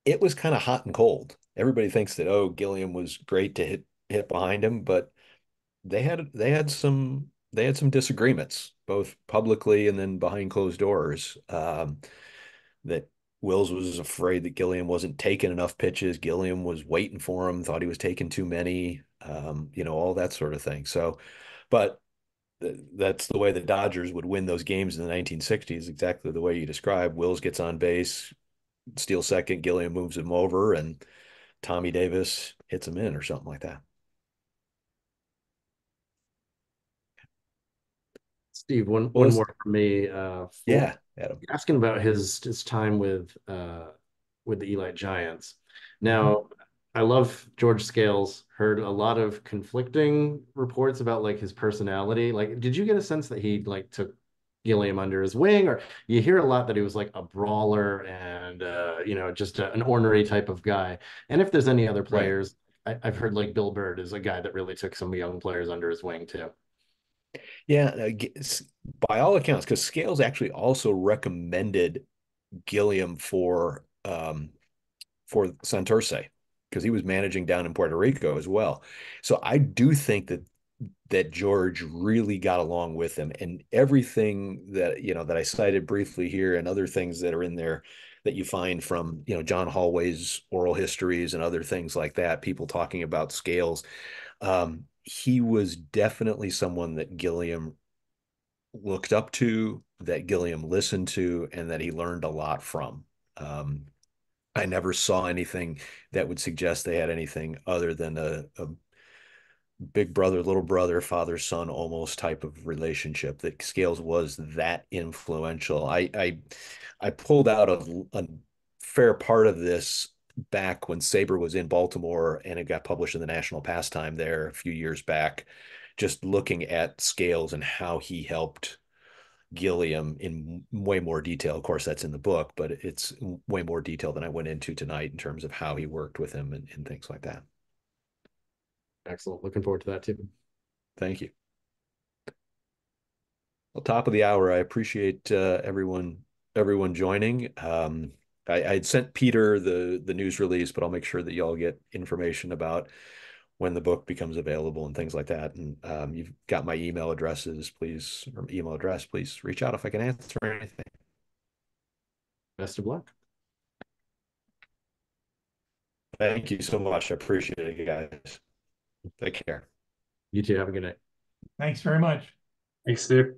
It was kind of hot and cold. Everybody thinks that, oh, Gilliam was great to hit behind him, but they had some disagreements, both publicly and then behind closed doors. That Wills was afraid that Gilliam wasn't taking enough pitches. Gilliam was waiting for him, thought he was taking too many, all that sort of thing. So, but that's the way the Dodgers would win those games in the 1960s, exactly the way you described. Wills gets on base, steals second, Gilliam moves him over, and Tommy Davis hits him in or something like that. Steve, one Well, more for me. For yeah, Adam. asking about his time with the Eli Giants. Mhm. Now, I love George Scales. Heard a lot of conflicting reports about like his personality. Like, did you get a sense that he like took Gilliam under his wing, or you hear a lot that he was like a brawler and just an ornery type of guy? And if there's any other Right. players, I've heard like Bill Bird is a guy that really took some young players under his wing too. Yeah, by all accounts, because Scales actually also recommended Gilliam for Santurce, because he was managing down in Puerto Rico as well. So I do think that George really got along with him, and everything that I cited briefly here, and other things that are in there that you find from John Hallway's oral histories and other things like that, people talking about Scales. He was definitely someone that Gilliam looked up to, that Gilliam listened to, and that he learned a lot from. Um, I never saw anything that would suggest they had anything other than a big brother, little brother, father, son almost type of relationship. That Scales was that influential. I pulled out a fair part of this back when SABR was in Baltimore, and it got published in the National Pastime there a few years back, just looking at Scales and how he helped Gilliam in way more detail. Of course, that's in the book, but it's way more detail than I went into tonight in terms of how he worked with him and things like that. Excellent. Looking forward to that too. Thank you. Well, top of the hour. I appreciate everyone joining. I had sent Peter the news release, but I'll make sure that y'all get information about when the book becomes available and things like that. And you've got my email addresses, please, or email address, please reach out if I can answer anything. Best of luck. Thank you so much. I appreciate it, guys. Take care. You too. Have a good night. Thanks very much. Thanks, Steve.